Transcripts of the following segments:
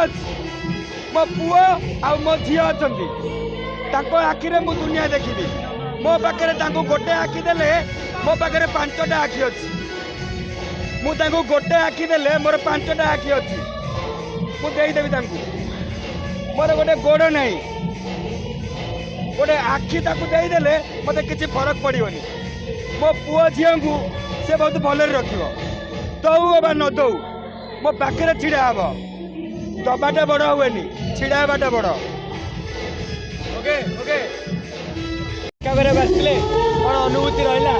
ଅଛି मो पुओ आ मो झी अच्छा आखिरे मु दुनिया देखी मो पाखे गोटे आखि देले मो पाखे 5टा आखि अच्छी मुझे गोटे आखि देले मोर 5टा आखि अच्छी मुझेदेवी मोर गोटे गोड़ नहीं गोटे आखि देदेले मत किसी फरक पड़ोनी मो पुओ झील को से बहुत भल रख दौ बा न दौ मो पाखे छिड़ा हम दबाटा बड़ हुए छिड़ा बाटा बड़ ओके ओके आसते कौन अनुभूति रहा।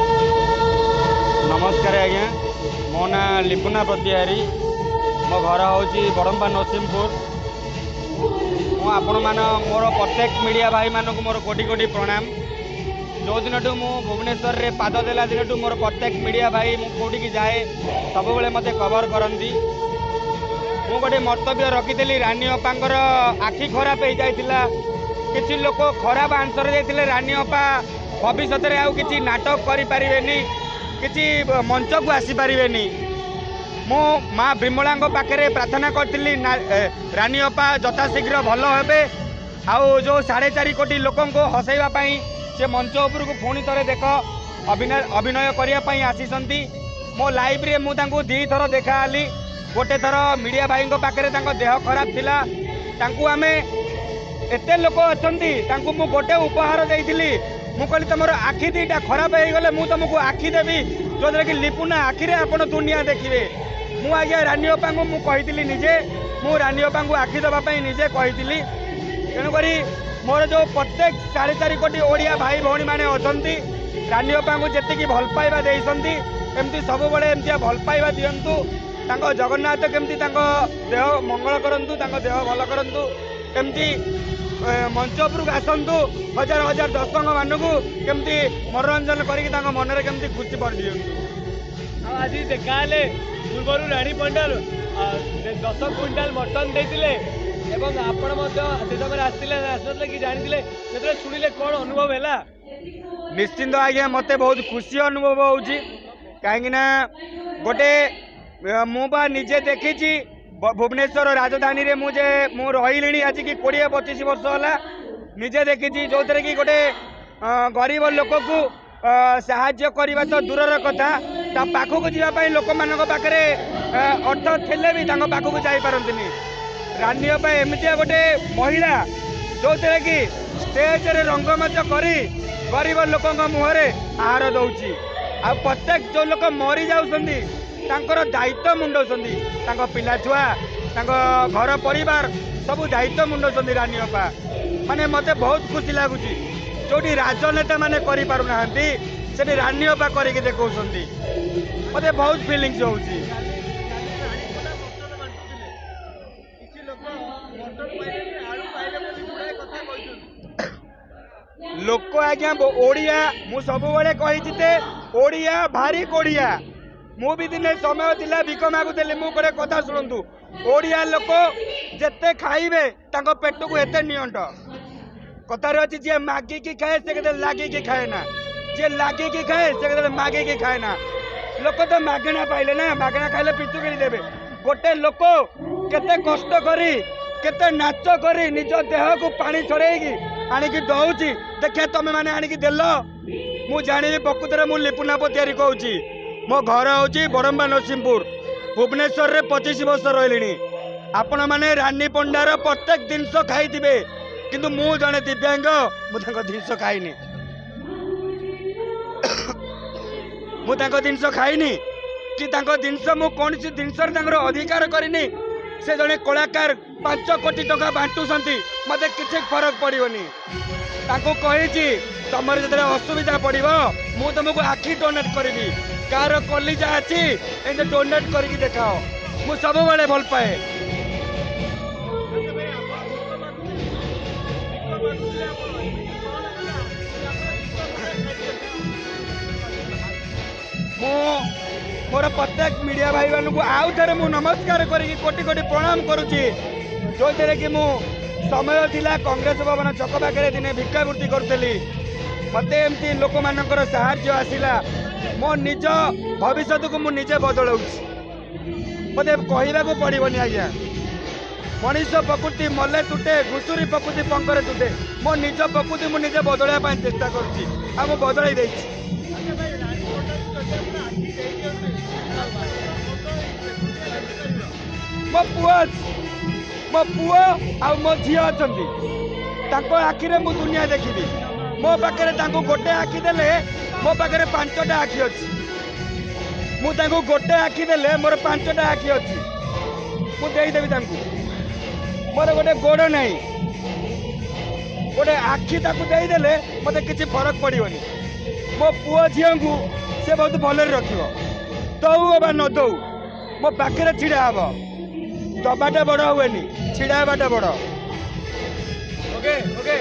नमस्कार आज्ञा मो ना लिपुना प्रतिहारी मो घर हूँ बड़म्बा नरसिंहपुर आपण मान मोर प्रत्येक मीडिया भाई मानक मोर कोटि कोटि प्रणाम। जो दिन मु भुवनेश्वर रे पाद देला दिन मोर प्रत्येक मीडिया भाई मुझे जाए सब मत कवर करती मु गोटे मंतव्य रखी रानी अपांकर आखि खराब हो जाता किसी लोक खराब आंसर देते रानी अपा भविष्य में आउ कि नाटक करें कि मंच को आसीपारे मु माँ विमला पाखे प्रार्थना करी रानी अपा यथाशीघ्र भल हे आउ जो 4.5 कोटी लोक हसैवाई से मंच उपर को पुणी थे देख अभिनय करने आसी मो लाइव रे मुझे 2 थर देखाली गोटे थर मीडिया भाई पाखे देह खराब थिला आम एते लोक अच्छा मु गोटे उपहार देती मुझे तुम आखि 2टा खराब हो गले मुझे तुमको आखि देवी जो कि लिपुना आखिरे आपण दुनिया देखिए मु आज्ञा रानी अपा को मुझे निजे मु रानी अपा को आखि देवाई निजे कही तेणुक मोर जो प्रत्येक 4.5 कोटी ओडिया भाई भौणी मैंने अच्छा रानी अपा को जी भल पाइबा देती एमती सब एमती भल पाइबा दिंतु जगन्नाथ केमती देह मंगल करंतु देह भल करंतु एमती मंच उपरक आसतु हजार हजार दर्शक मानक केमती मनोरंजन करके मन में केमती खुशी भर दिंतु। आज देखा पूर्व रानी पंडाल 10 क्विंटाल मटन देते एवं आपण समय आसते कि जानी जो शुणिले कौन अनुभव है? निश्चिंत आज्ञा मत बहुत खुशी अनुभव हो कहीं गोटे मुझे निजे देखी भुवनेश्वर राजधानी रे मुझे मु रही आज की 20-25 वर्ष है निजे देखी जो थे कि गोटे गरीब लोक को साहाय्य करने तो दूर कथा पाखक जावाई लोक मान पाखे अर्थ थे भी पाखक जापारती रानी अपा एमती गोटे महिला जो थे कि स्टेज रे रंगमंच करी गरीब लोक मुहर आहार दौची आ प्रत्येक जो लोक मरी जाऊँगी दायित्व मुंडौं पिला छुआ घर परिवार सब दायित्व मुंडौं रानी अपा माने मते बहुत खुशी लगुच जो राजनेता माने करि पारु नाहंती से रानी अपा करके देखौछंती मते बहुत फीलिंग्स होउची। लोक आज्ञा ओडिया मु सब कही ओडिया भारी कोड़िया मु भी दिने समय थिला भिक मागुली मुझे कथा शुणु ओडिया लोक जिते खाइबे पेट को एते नियंट कथार अच्छी जी मागिकी खाए से कहते लागिकी खाए ना जी लागिकी खाए से कहते मागिकी खाए ना लोक तो मागणा पाइले ना मागणा खाइले पिचु गिरी देवे गोटे लोक केते कष्ट करी केते नाच करी निज देह को पानी छड़ेगी आणिकी दौची देखिए तुम मैंने आणिकी देल मु जानी प्रकृत मु लिपुना प्रतिहारी कहूँ मो घर हूँ बड़म्बा नरसिंहपुर भुवनेश्वर रे 25 वर्ष रही आपण मैंने रानी पंडार प्रत्येक जिनस खाई किंतु मु जड़े दिव्यांग मुझे जिनस खाइनी मुझे जिनस खाइनी कि जिनस मु कौन जिनस अधिकार करनी से जड़े कलाकार 5 कोटी टका बांटुंट मत किसी फरक पड़ोनी कही तुम जो असुविधा पड़ो मु तुमको आखि डोनेट करी कार कलिजा अच्छी ए डोनेट करके देखाओ मु सब बड़े भल पाए। मोर प्रत्येक मीडिया भाई मान को आउ थे मु नमस्कार करी कोटि कोटि प्रणाम करुच्ची जो थे कि मु समय थिला कांग्रेस भवन छक पाखे दिने भिक्षावृत्ति करी मत एमती लोक मानकर साहाय्य आसला मो निज भविष्य को मुझे बदलाऊ मत कहवाक पड़ोनी आज्ञा मनीष प्रकृति मले तुटे घुषुरी प्रकृति पंकरे तुटे मो निज प्रकृति मु निजे बदलवा चेष्टा करुच्ची आ मु बदल मो पुओ आ मो झी अच्छा आखिरे मु दुनिया देखी मो पाखे गोटे आखि देले मो पाखे 5टा आखि अच्छी मुझे गोटे आखि देले मोर 5टा आखि अच्छी मुझेदेवी मोर गोटे गोड़ ना गोटे आखि देदेले मत किसी फरक पड़ोनी मो पुओ झील को सी बहुत भल रख दऊ बा न दऊ मो पाखे छिड़ा हम दबाटा बड़ हुए छिड़ा हवाटा बड़ ओके ओके